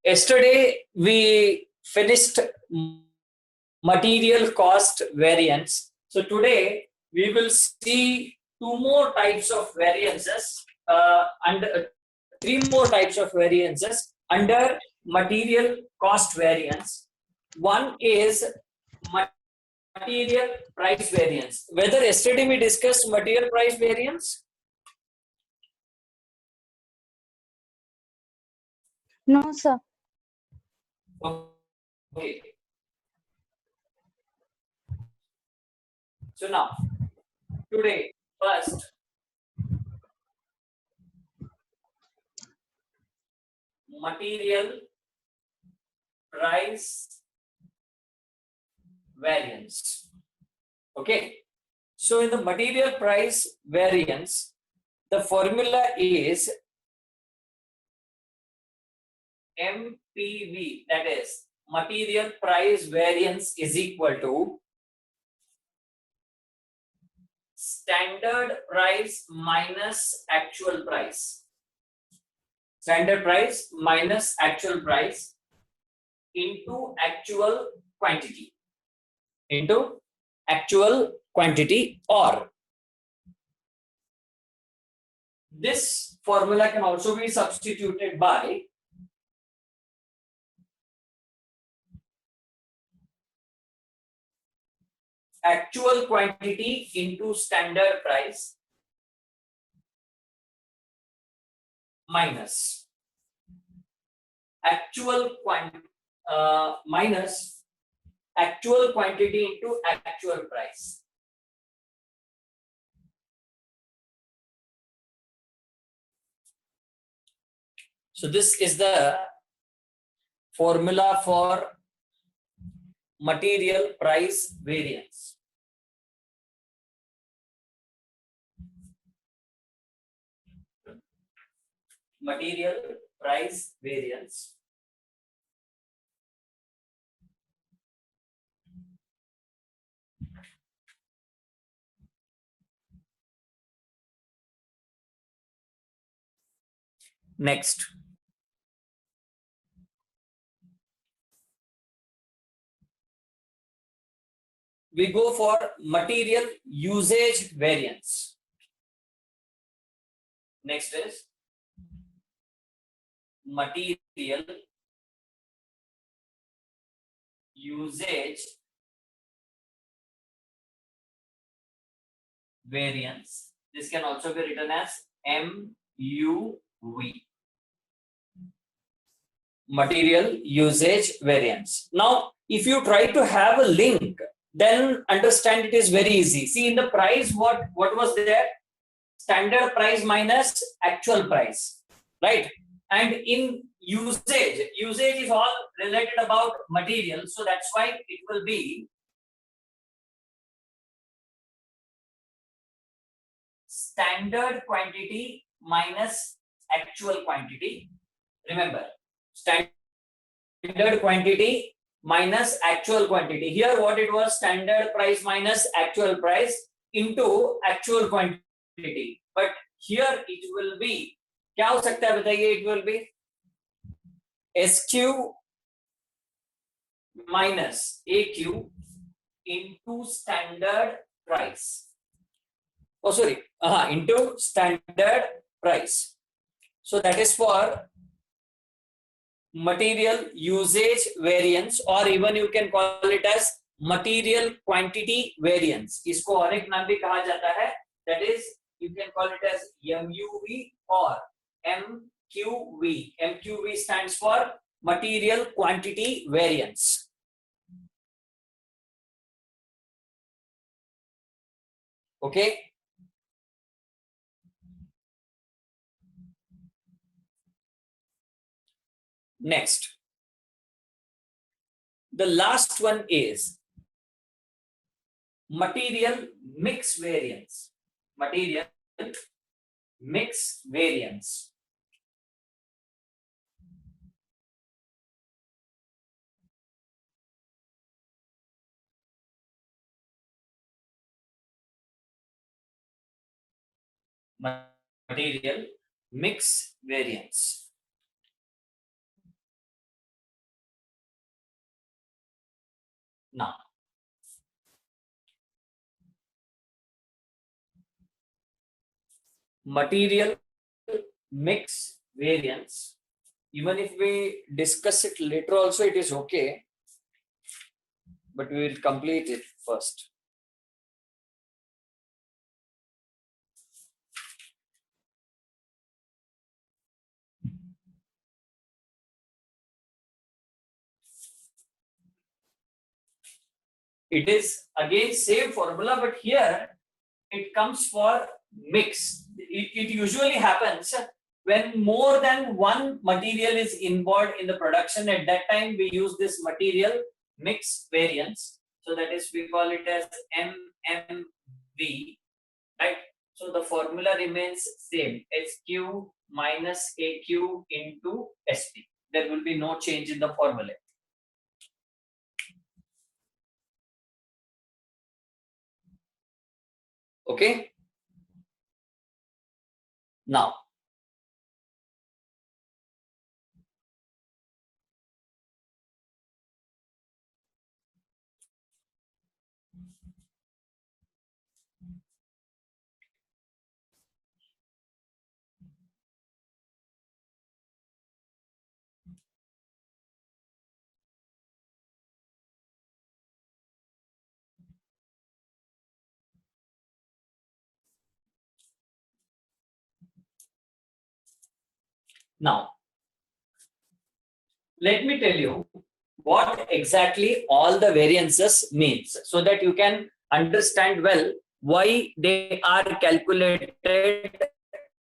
Yesterday we finished material cost variance. So today we will see two more types of variances and three more types of variances under material cost variance. One is material price variance. Whether yesterday we discussed material price variance? No, sir. Okay. So now, today, first, material price variance. Okay. So in the material price variance, the formula is MPV, that is material price variance is equal to standard price minus actual price. Standard price minus actual price into actual quantity. Into actual quantity, or this formula can also be substituted by actual quantity into standard price minus minus actual quantity into actual price. So this is the formula for material price variance. Material price variance. Next, we go for material usage variance. Next is material usage variance. This can also be written as MUV. Material usage variance. Now, if you try to have a link, then understand it is very easy. See, in the price, what was there? Standard price minus actual price, right? And in usage is all related about material, so that's why it will be standard quantity minus actual quantity. Remember, standard quantity minus actual quantity. Here what it was, standard price minus actual price into actual quantity. But here it will be, क्या हो सकता है बताइए? It will be SQ minus AQ into standard price. Oh, sorry, into standard price. So that is for material usage variance, or even you can call it as material quantity variance. इसको और एक नाम भी कहा जाता है, that is you can call it as MUV or MQV. MQV stands for material quantity variance. Okay. Next, the last one is material mix variance. Material mix variance. Material mix variance. Now, material mix variance, even if we discuss it later also, it is okay, but we will complete it first. It is again same formula, but here it comes for mix. It usually happens when more than one material is involved in the production. At that time, we use this material mix variance. So that is, we call it as MMV, right? So the formula remains same, SQ minus AQ into SP. There will be no change in the formula. Okay. Now, now, let me tell you what exactly all the variances means, so that you can understand well why they are calculated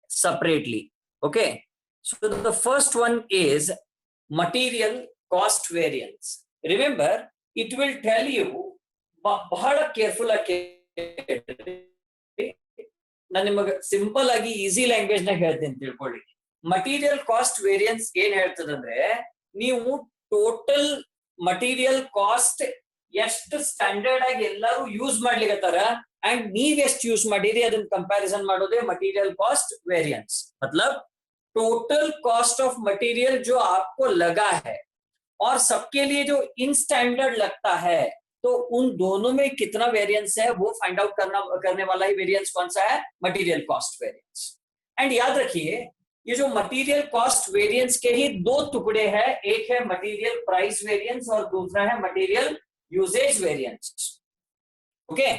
separately. Okay. So the first one is material cost variance. Remember, it will tell you, ಬಹಳ careful ಆಗಿ ನಾನು ನಿಮಗೆ simple ಆಗಿ easy language ನಾಗ ಹೇಳ್ತೀನಿ ತಿಳ್ಕೊಳ್ಳಿ. Material cost variance ಏನ್ ಹೇಳ್ತದಂದ್ರೆ, ನೀವು ಟೋಟಲ್ ಮಟೀರಿಯಲ್ ಕಾಸ್ಟ್ ಎಷ್ಟು ಸ್ಟ್ಯಾಂಡರ್ಡ್ ಆಗಿ ಎಲ್ಲರೂ ಯೂಸ್ ಮಾಡ್ಲಿಕತ್ತಾರ ಅಂಡ್ ನೀವ್ ಎಷ್ಟು ಯೂಸ್ ಮಾಡಿರಿ ಅದನ್ನ ಕಂಪ್ಯಾರಿಸನ್ ಮಾಡೋದೇ ಮಟೀರಿयल कॉस्ट वेरिएंस. मतलब टोटल कॉस्ट ऑफ मटेरियल जो आपको लगा है और सबके लिए जो इन स्टैंडर्ड लगता है, तो उन दोनों में कितना वेरिएंस है वो फाइंड आउट करने वाला ही वेरिएंस कौन सा है, मटेरियल कॉस्ट वेरिएंस. एंड याद रखिए, ये जो मटेरियल कॉस्ट वेरिएंस के ही दो टुकड़े हैं, एक है मटेरियल प्राइस वेरिएंस और दूसरा है मटेरियल यूजेज वेरिएंस. ओके,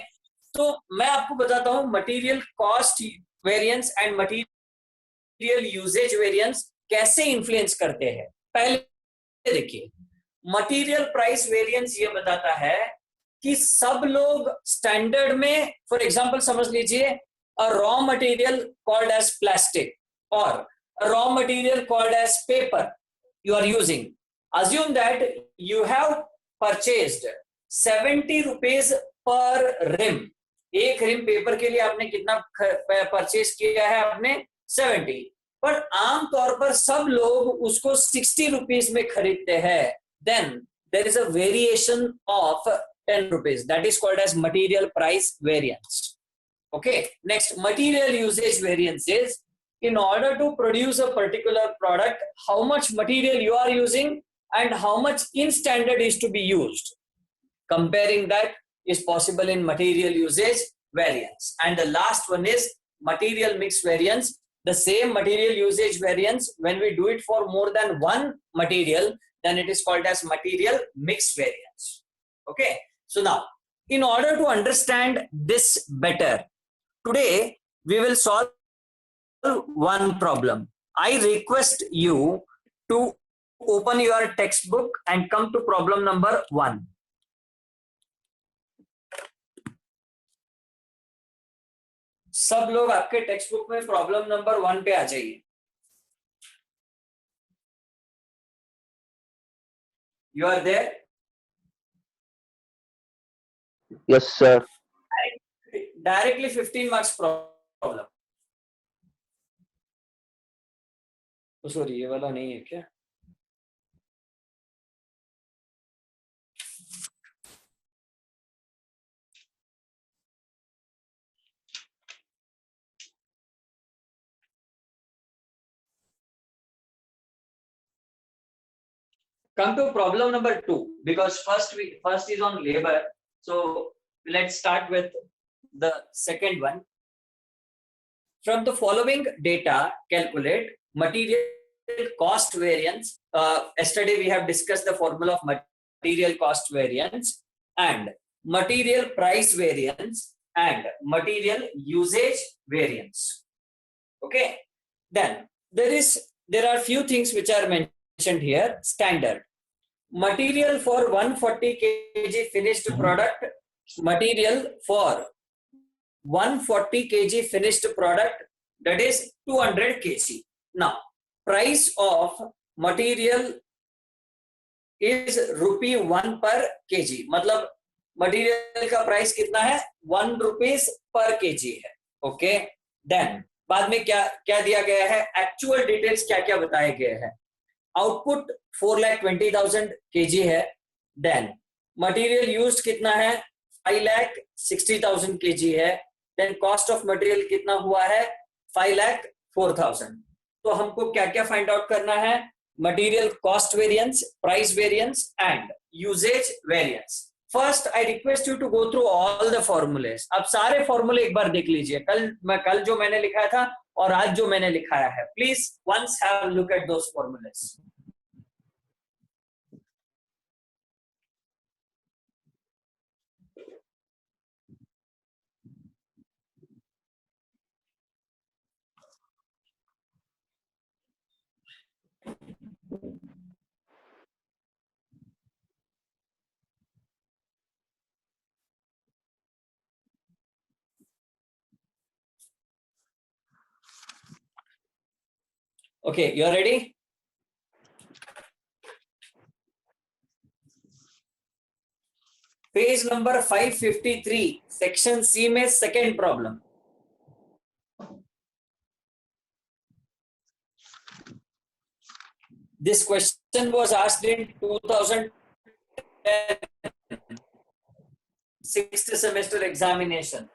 तो मैं आपको बताता हूं material cost variance and material usages variance कैसे इन्फ्लुएंस करते हैं. पहले देखिए, मटेरियल प्राइस वेरिएंस ये बताता है कि सब लोग स्टैंडर्ड में, फॉर एग्जांपल समझ लीजिए, a raw material called as plastic और a raw material called as paper you are using. Assume that you have purchased 70 rupees per rim. एक रिम पेपर के लिए आपने कितना परचेज किया है, आपने 70. पर आमतौर पर सब लोग उसको 60 रुपीस में खरीदते हैं. Then there is a variation of 10 rupees. That is called as material price variance. Okay. Next, material usage variance is, in order to produce a particular product, how much material you are using and how much in standard is to be used. Comparing that is possible in material usage variance. And the last one is material mix variance. The same material usage variance, when we do it for more than one material, then it is called as material mix variance. Okay. So now, in order to understand this better, today we will solve one problem. I request you to open your textbook and come to problem number 1. सब लोग आपके text book में problem number 1 पे आ जाइए. You are there? Yes, sir. Directly 15 marks problem. तो sorry, ये वाला नहीं है क्या? come to problem number 2, because first is on labor. So let's start with the second one. From the following data, calculate material cost variance. Yesterday we have discussed the formula of material cost variance and material price variance and material usage variance. Okay, then there are few things which are mentioned here. Standard material for 140 kg finished product, material for 140 kg finished product, that is 200 kg. Now price of material is ₹1 per kg, मतलब material का price कितना है, 1 rupees per KG है. Okay, then बाद में क्या क्या दिया गया है, एक्चुअल डिटेल्स क्या क्या बताए गए हैं. आउटपुट 4,20,000 केजी है. देन मटेरियल यूज्ड कितना है, 5,60,000 केजी है. देन कॉस्ट ऑफ मटेरियल कितना हुआ है, 5,04,000. तो हमको क्या क्या फाइंड आउट करना है, material cost variance, price variance and usages variance. First I request you to go through all the formulas. अब सारे फॉर्मूले एक बार देख लीजिए, कल जो मैंने लिखा था और आज जो मैंने लिखाया है. Please once have look at those formulas. Okay, you are ready? Page number 553, section C में second problem. This question was asked in 2010 sixth semester examination.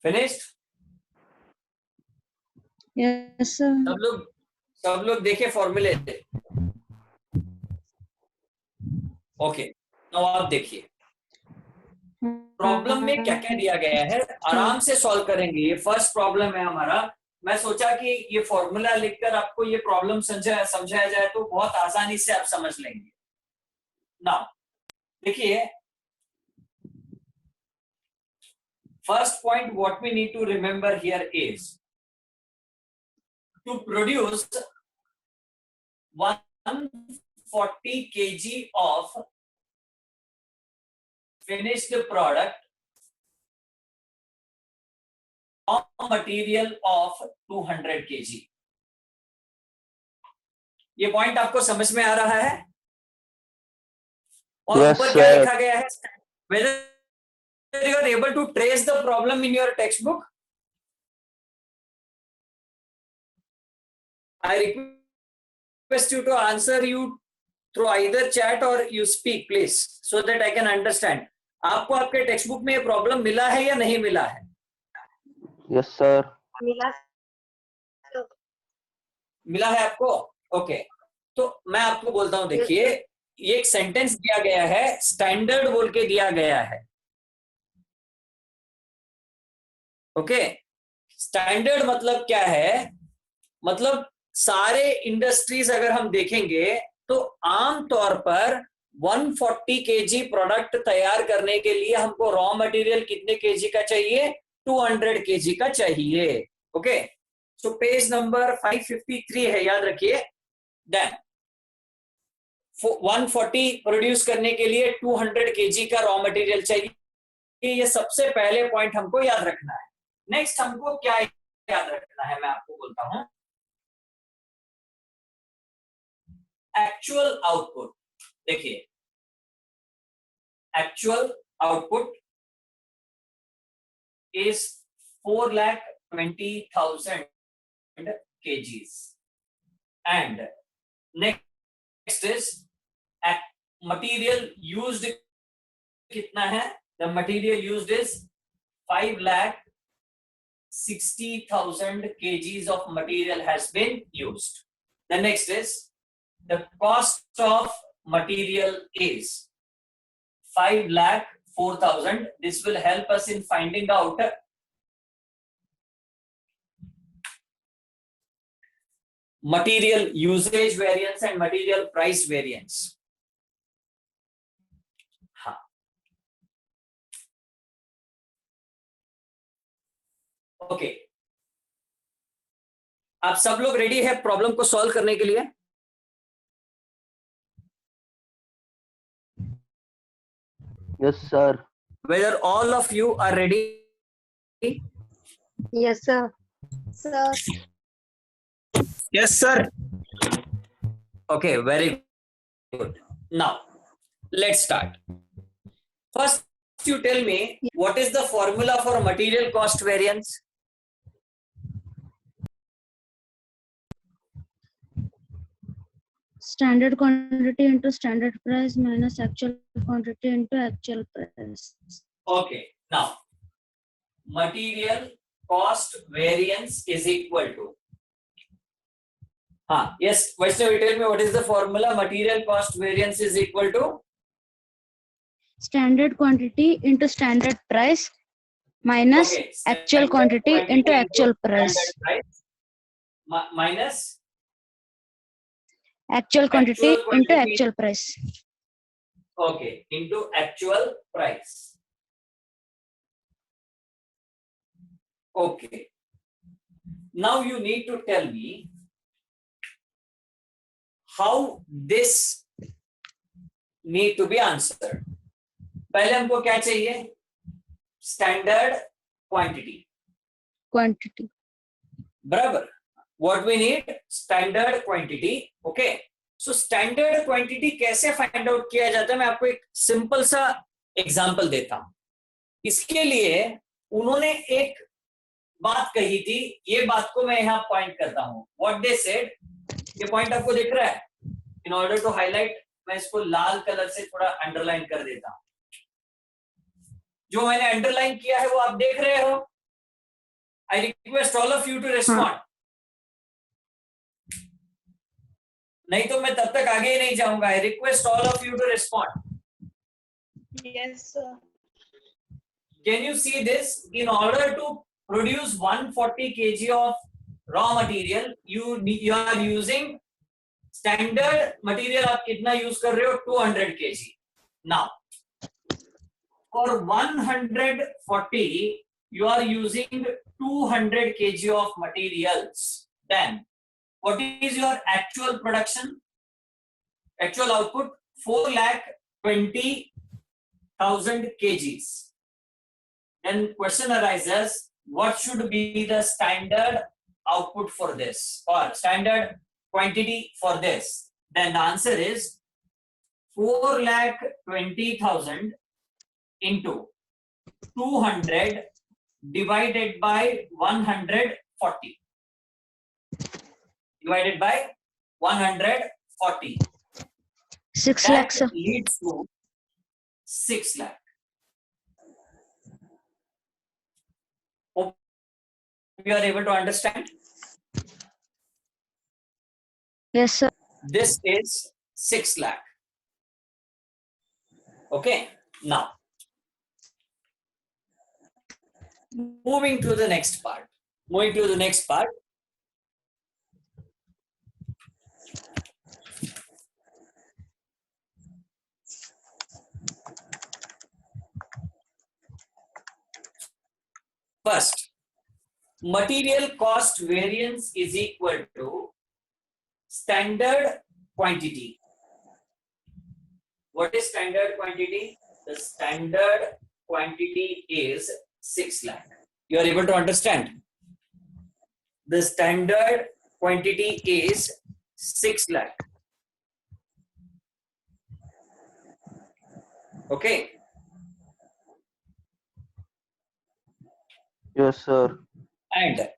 Finished? Yes, sir. सब लोग देखे फॉर्मूले. ओके, अब आप देखिए प्रॉब्लम में क्या क्या दिया गया है, आराम से सॉल्व करेंगे. ये फर्स्ट प्रॉब्लम है हमारा. मैं सोचा कि ये फॉर्मूला लिखकर आपको ये प्रॉब्लम समझाया जाए तो बहुत आसानी से आप समझ लेंगे. नाउ देखिए, first point what we need to remember here is to produce 140 kg of finished product on material of 200 kg. ये पॉइंट आपको समझ में आ रहा है? और Yes, ऊपर क्या sir. लिखा गया है, whether you are able to trace the problem in your textbook. I request you to answer you through either chat or you speak please, so that I can understand. आपको आपके text book में ये problem मिला है या नहीं मिला है? Yes, sir. मिला है आपको? ओके, तो मैं आपको बोलता हूं, देखिए ये एक सेंटेंस दिया गया है, स्टैंडर्ड बोल के दिया गया है. ओके, स्टैंडर्ड मतलब क्या है, मतलब सारे इंडस्ट्रीज अगर हम देखेंगे तो आम तौर पर 140 केजी प्रोडक्ट तैयार करने के लिए हमको रॉ मटेरियल कितने केजी का चाहिए, 200 केजी का चाहिए. ओके, सो पेज नंबर 553 है, याद रखिए. देन 140 प्रोड्यूस करने के लिए 200 केजी का रॉ मटेरियल चाहिए. ये सबसे पहले पॉइंट हमको याद रखना है. नेक्स्ट हमको क्या याद रखना है, मैं आपको बोलता हूं. Actual output. देखिए actual output is 4,20,000 kgs. And next is material used kitna hai? The material used is 5,60,000 kgs of material has been used. The next is the cost of material is 5,04,000. This will help us in finding out material usage variance and material price variance. हाँ. Okay. आप सब लोग ready है problem को solve करने के लिए? Yes, sir. Whether all of you are ready? Yes, sir. Sir. Yes, sir. Okay, very good. Now, let's start. First, you tell me what is the formula for material cost variance? Standard quantity into standard price minus actual quantity into actual price. Okay, now material cost variance is equal to. Yes, Vaishnavi, tell me what is the formula? Material cost variance is equal to Standard quantity into standard price minus okay, actual quantity into actual price. Minus Actual quantity actual into quantity. actual price. Okay, into actual price. Okay. Now you need to tell me how this need to be answered. पहले हमको क्या चाहिए? Standard quantity. Quantity. बराबर. What we need? Standard quantity. Okay. So standard quantity कैसे find out किया जाता है? मैं आपको एक simple सा example देता हूं. इसके लिए उन्होंने एक बात कही थी. ये बात को मैं यहाँ point करता हूं. What they said. ये point आपको दिख रहा है? In order to highlight, मैं इसको लाल कलर से थोड़ा underline कर देता हूं. जो मैंने underline किया है वो आप देख रहे हो? I request all of you to respond. नहीं तो मैं तब तक आगे ही नहीं जाऊंगा. I request all of you to respond. Yes, sir. Can you see this? In order to produce 140 kg of raw material, you are using standard material. आप कितना use कर रहे हो? 200 kg. Now, for 140, you are using 200 kg of materials. Then, what is your actual production? Actual output 4,20,000 kgs. Then question arises, what should be the standard output for this or standard quantity for this? Then the answer is 4,20,000 into 200 divided by 140. Divided by 140. 6 That lakhs. leads to 6 lakh. Hope you are able to understand. Yes, sir. This is 6 lakh. Okay. Now, moving to the next part. First, material cost variance is equal to standard quantity. What is standard quantity? The standard quantity is 6 lakh. You are able to understand? The standard quantity is 6 lakh. Okay. Yes, sir. And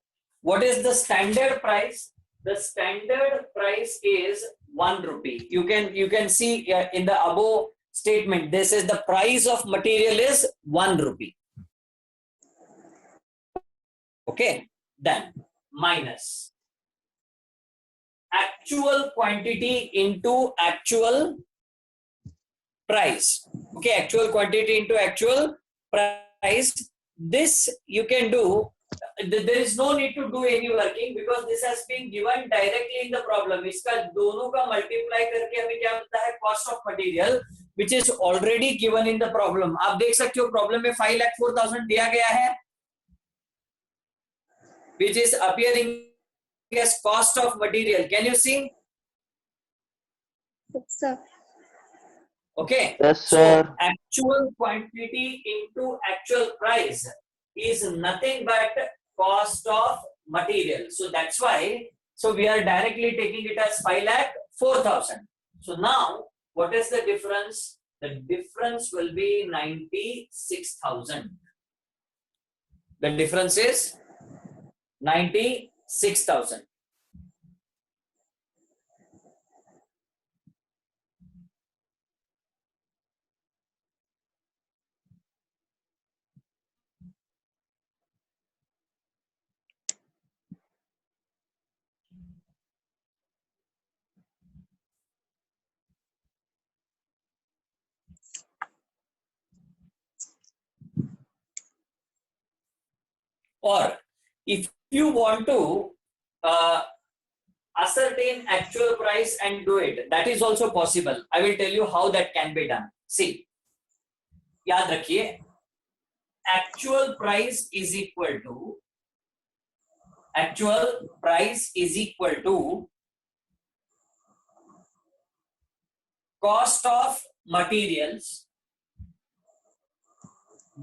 what is the standard price? The standard price is 1 rupee. You can see in the above statement, this is the price of material is 1 rupee. Okay, then minus actual quantity into actual price. Okay, actual quantity into actual price. This you can do. There is no need to do any working because this has been given directly in the problem. इसका दोनों का multiply करके हमें क्या मिलता है cost of material which is already given in the problem. आप देख सकते हो problem में 5,04,000 दिया गया है which is appearing as cost of material. Can you see? Yes, sir. Okay. Yes, So sir. actual quantity into actual price is nothing but cost of material. So that's why. So we are directly taking it as 5,04,000. So now what is the difference? The difference will be 96,000. The difference is 96,000. Or if you want to ascertain actual price and do it, that is also possible. I will tell you how that can be done. See, याद रखिए, actual price is equal to cost of materials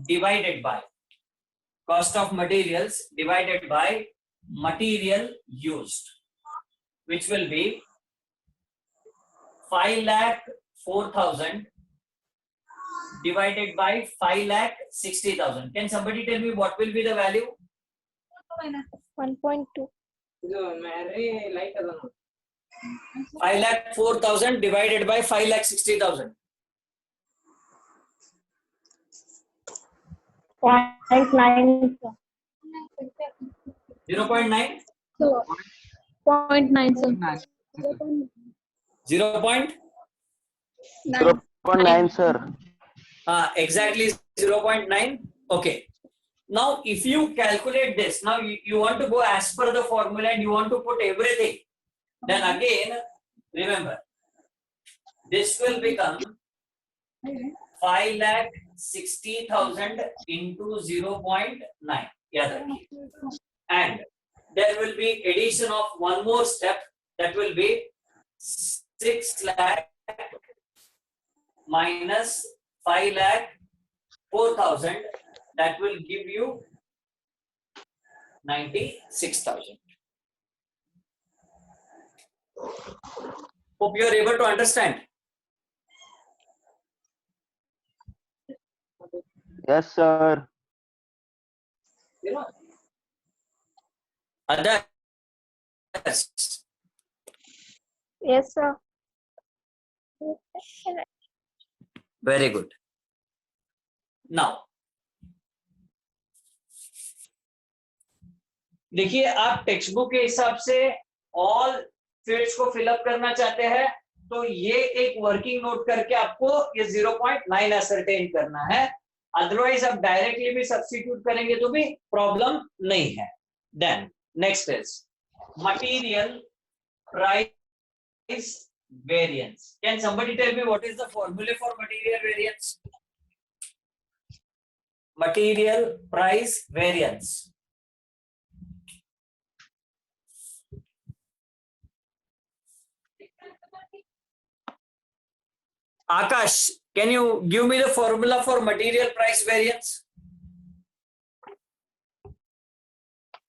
divided by material used, which will be 5,04,000 divided by 5,60,000. Can somebody tell me what will be the value? 1.2. 5,04,000 divided by 5,60,000. 0.9. 0.9? So, 0.9, sir. 0.9? 0.9, sir. Exactly 0.9. Okay. Now, if you calculate this, now you want to go as per the formula and you want to put everything, then again, remember, this will become 5,60,000 into 0.9. Yeah, and there will be addition of one more step, that will be 6 lakh minus 5,04,000, that will give you 96,000. Hope you are able to understand. Yes, sir. Others? Yes, sir. Very good. Now, देखिए, आप text book के हिसाब से all fields को fill up करना चाहते हैं तो ये एक वर्किंग नोट करके आपको ये 0.9 असरटेन करना है. अदरवाइज आप डायरेक्टली भी सब्स्टिट्यूट करेंगे तो भी प्रॉब्लम नहीं है. Then next is material price variance. Can somebody tell me what is the formula for material variance? Material price variance. Akash, can you give me the formula for material price variance?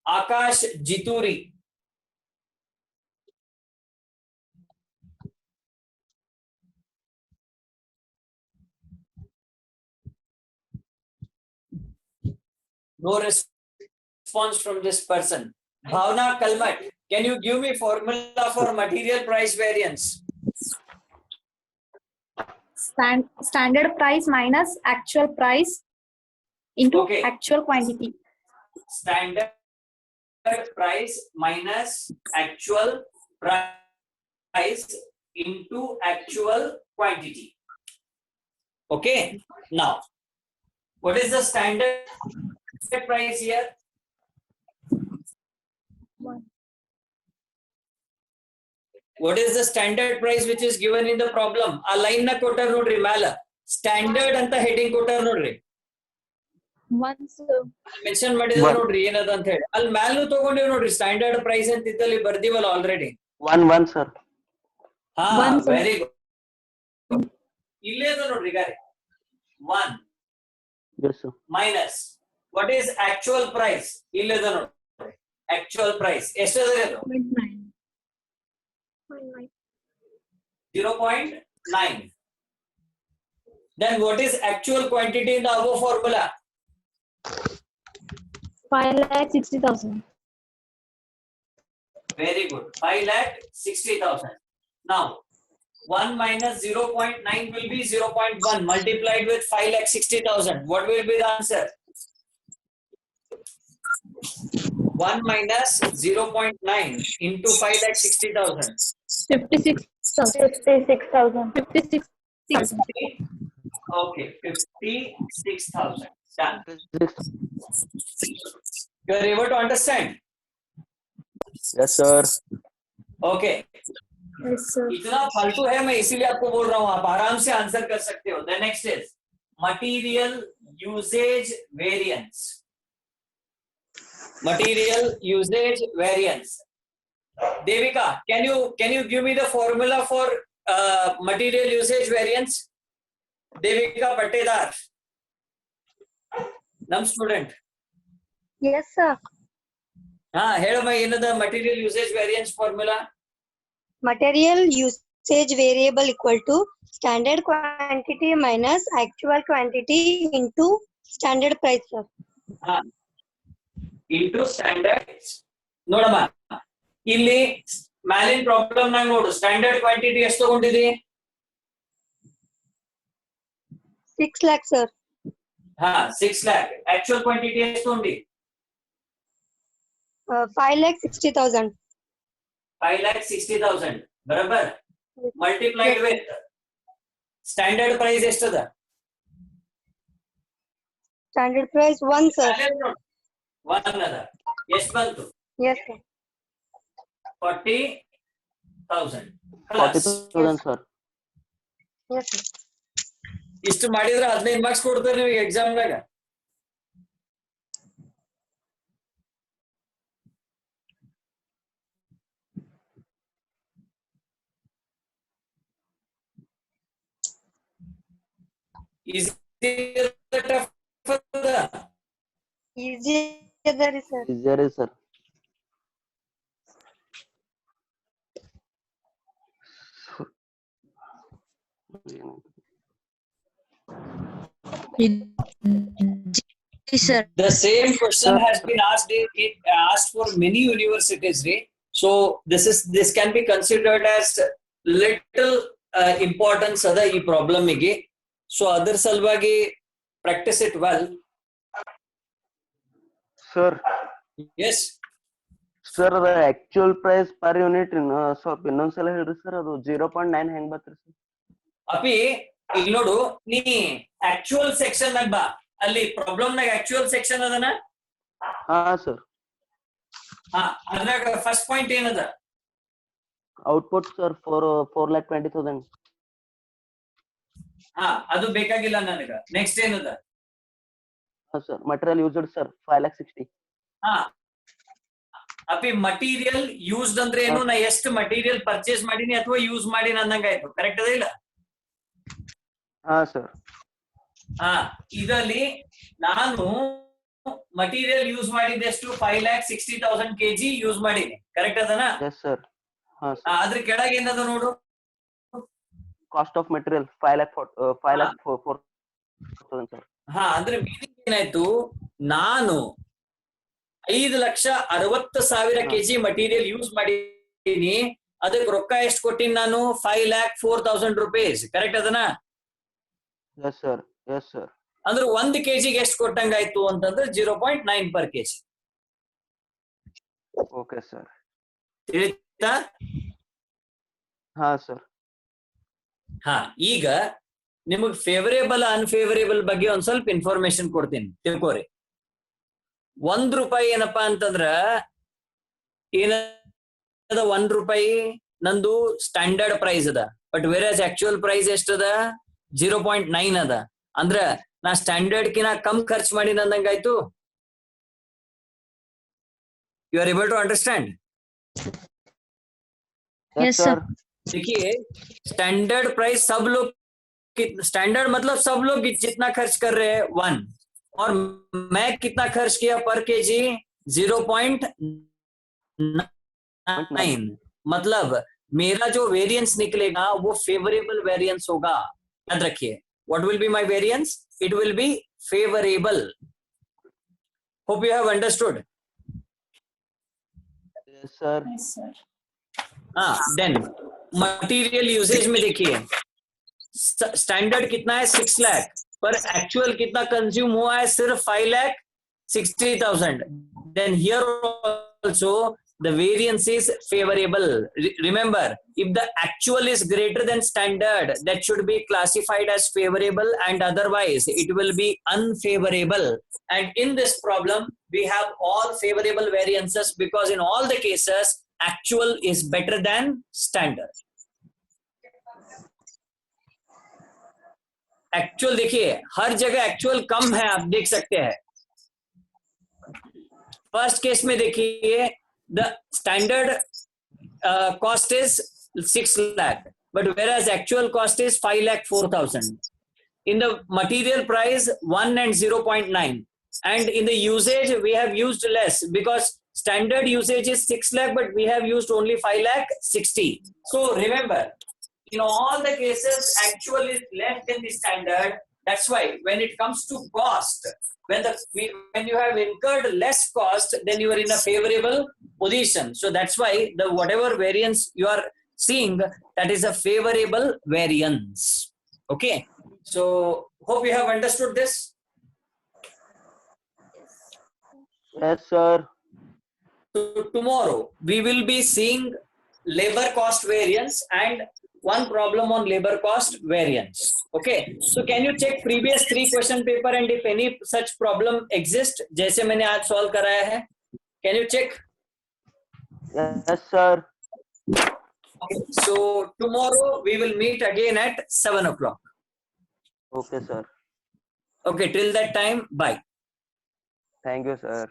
Akash Jituri. No response from this person. Bhavna Kalmat, can you give me formula for material price variance? Standard price minus actual price into Okay. actual quantity. Standard price minus actual price into actual quantity. Okay. Now, what is the standard price here? What is the standard price which is given in the problem? A line na ಕೊಟ್ಟಾರ ನೋಡ್ರಿ ಮ್ಯಾಲ standard ಅಂತ heading ಕೊಟ್ಟಾರ ನೋಡ್ರಿ. Once mention ಮಾಡಿದ್ರೆ One. ನೋಡ್ರಿ ಏನದ ಅಂತ ಹೇಳಿ. ಅಲ್ಲಿ ಮ್ಯಾಲೂ ತಗೊಂಡಿವ್ ನೋಡ್ರಿ ಸ್ಟ್ಯಾಂಡರ್ಡ್ ಪ್ರೈಸ್ ಅಂತ ಇದ್ದಲ್ಲಿ ಬರ್ದಿವಲ್ಲ ಆಲ್ರೆಡಿ. 1 sir. ಹಾ One, sir. Very good. ಇಲ್ಲೇ ಅದ ನೋಡ್ರಿ ಗಾರಿ 1 Yes sir. Minus what is actual price ಇಲ್ಲೇ ಅದ ನೋಡ್ರಿ ಆಕ್ಚುಯಲ್ ಪ್ರೈಸ್ ಎಷ್ಟದ ಅದು 0.9. Then what is actual quantity in the above formula? 5,60,000. Very good. 5,60,000. Now, 1 minus 0.9 will be 0.1 multiplied with 5,60,000. What will be the answer? 1 minus 0.9 into 5,60,000. 56,000. 56,000. Okay, 56,000. Done. 56. You are able to understand? Yes sir. Okay. Yes, sir. इतना फालतू है मैं इसीलिए आपको बोल रहा हूँ आप आराम से आंसर कर सकते हो. The next is material usage variance. Material usage variance. Devika, can you give me the formula for material usage variance? Devika Patedar, num student. Yes, sir. हाँ ಹೇಳಮ್ಮ ಏನದ material usage variance formula? Material usage variable equal to standard quantity minus actual quantity into standard price, sir. हाँ into standard. ನೋಡಮ್ಮ ಇಲ್ಲಿ ಮ್ಯಾಲಿನ problem ನಾಗ ನೋಡು standard quantity ಎಷ್ಟು ತಗೊಂಡಿದಿ? 6 lakh, sir. ಹಾ 6 lakh. ಆಕ್ಚುಯಲ್ ಕ್ವಾಂಟಿಟಿ ಎಷ್ಟು ತಗೊಂಡಿ? 5,60,000. 5,60,000 ಬರಬರ್ ಮಲ್ಟಿಪ್ಲೈಡ್ ವಿತ್ ಸ್ಟ್ಯಾಂಡರ್ಡ್ ಪ್ರೈಸ್ ಎಷ್ಟದ? Standard price 1, sir. 1 ಅದ. ಎಷ್ಟು ಬಂತು? Yes, sir. 40,000. 40,000 sir. Yes, sir. ಇಷ್ಟು ಮಾಡಿದ್ರೆ 15 ಮಾರ್ಕ್ಸ್ ಕೊಡ್ತಾರೆ ನಿಮಗೆ ಎಕ್ಸಾಮ್ ದಾಗ. Is it tough? Easy, sir. Easier is sir. Sir. The same question has been asked for many universities, right? So this can be considered as little importance ada ee problem ige. So other salvagi practice it well. Sir. Yes. Sir, the actual price per unit in ಸ್ವಲ್ಪ ಇನ್ನೊಂದ್ಸಲ ಹೇಳ್ರಿ sir ಅದು 0.9 ಹೆಂಗ್ ಬರ್ತರಿ sir? ಅಪಿ ಈಗ ನೋಡು ನೀ actual section ನಾಗ ಬಾ ಅಲ್ಲಿ ಪ್ರಾಬ್ಲಮ್ ನಾಗ ಆಕ್ಚುಯಲ್ ಸೆಕ್ಷನ್ ಅದನ ಹಾ ಸರ್. ಹಾ ಅದ್ರಾಗ ಫಸ್ಟ್ ಪಾಯಿಂಟ್ ಏನದ? Output sir 4,20,000. ಹಾ ಅದು ಬೇಕಾಗಿಲ್ಲ ನನಗ. ನೆಕ್ಸ್ಟ್ ಏನದ? ಹಾ ಸರ್. Material used sir 5,60,000. ಹಾ ಅಪಿ ಮಟೀರಿಯಲ್ ಯೂಸ್ಡ್ ಅಂದ್ರೆ ಏನು? ನಾ ಎಷ್ಟು ಮಟೀರಿಯಲ್ ಪರ್ಚೇಸ್ ಮಾಡೀನಿ ಅಥವಾ ಯೂಸ್ ಮಾಡೀನಿ ಅನ್ನಂಗ ಆಯ್ತು. ಕರೆಕ್ಟ್ ಅದ ಇಲ್ಲ? ಹಾ ಸರ್. ಹಾ ಇದರಲ್ಲಿ ನಾನು ಮಟೀರಿಯಲ್ ಯೂಸ್ ಮಾಡಿದ್ದೆಷ್ಟು? 5,60,000 kg ಯೂಸ್ ಮಾಡೀನಿ. ಕರೆಕ್ಟ್ ಅದನಾ? Yes sir. ಹಾ ಸರ್. ಅದ್ರ ಕೆಳಗೆ ಏನದ ನೋಡು? Cost of material 5,04,000 sir. ಹಾ ಅಂದ್ರೆ ಮೀನಿಂಗ್ ಏನಾಯ್ತು? ನಾನು 5,60,000 ಕೆಜಿ ಮಟೀರಿಯಲ್ ಯೂಸ್ ಮಾಡಿದೀನಿ, ಅದಕ್ಕೆ ರೊಕ್ಕ ಎಷ್ಟು ಕೊಟ್ಟಿನಿ ನಾನು? 5,04,000 rupees. ಕರೆಕ್ಟ್ ಅದನಾ? Yes, sir. Yes, sir. ಅಂದ್ರೆ 1 ಕೆಜಿಗೆ ಎಷ್ಟು ಕೊಟ್ಟಂಗಾಯ್ತು ಅಂತಂದ್ರೆ 0.9 per kg. Okay, sir. ತಿಳಿತಾ? ಹಾ ಸರ್. ಹಾ, ಈಗ ನಿಮಗ್ ಫೇವರೇಬಲ್ ಅನ್ಫೇವರೇಬಲ್ ಬಗ್ಗೆ ಒಂದ್ ಸ್ವಲ್ಪ ಇನ್ಫಾರ್ಮೇಶನ್ ಕೊಡ್ತೀನಿ, ತಿಳ್ಕೋರಿ. ₹1 ಏನಪ್ಪಾ ಅಂತಂದ್ರ ಏನದ? ₹1 ನಂದು ಸ್ಟ್ಯಾಂಡರ್ಡ್ ಪ್ರೈಸ್ ಅದ. ಬಟ್ ವೇರ್ ಆಕ್ಚುಯಲ್ ಪ್ರೈಸ್ ಎಷ್ಟದ? 0.9 ಅದ. ಅಂದ್ರ ನಾ ಸ್ಟ್ಯಾಂಡರ್ಡ್ ಕಿನ ಕಮ್ ಖರ್ಚು ಮಾಡಿ ನಂದಂಗಾಯ್ತು. You are able to understand? Yes, sir. देखिए, स्टैंडर्ड प्राइस सब लोग, स्टैंडर्ड मतलब सब लोग जितना खर्च कर रहे हैं 1, और मैं कितना खर्च किया पर केजी? 0.9. मतलब मेरा जो वेरिएंस निकलेगा वो फेवरेबल वेरिएंस होगा. याद रखिए, what will be my variance? It will be favorable. Hope you have understood. Yes, sir. हाँ, देन मटेरियल यूसेज में देखिए, स्टैंडर्ड कितना है? 6 लाख, पर एक्चुअल कितना कंज्यूम हुआ है? सिर्फ 5,60,000. Then here also the variance is favorable. Remember, if the actual is greater than standard, that should be classified as favorable, and otherwise it will be unfavorable. And in this problem we have all favorable variances, because in all the cases actual is better than standard. Actual देखिए, हर जगह actual कम है, आप देख सकते हैं. First case में देखिए, the standard cost is 6 lakh, but whereas actual cost is 5,04,000. In the material price 1 and 0.9, and in the usage we have used less, because standard usage is 6 lakh, but we have used only 5,60,000. So remember, in all the cases actual is less than the standard. That's why when it comes to cost, when you have incurred less cost, then you are in a favorable position. So that's why the whatever variance you are seeing, that is a favorable variance. Okay, so hope you have understood this. Yes, sir. So tomorrow we will be seeing labor cost variance and one problem on labor cost variance. Okay, so can you check previous 3 question paper, and if any such problem exists, जैसे मैंने आज solve कराया है, can you check? Yes, sir. Okay, so tomorrow we will meet again at 7 o'clock. Okay, sir. Okay, till that time, bye. Thank you, sir.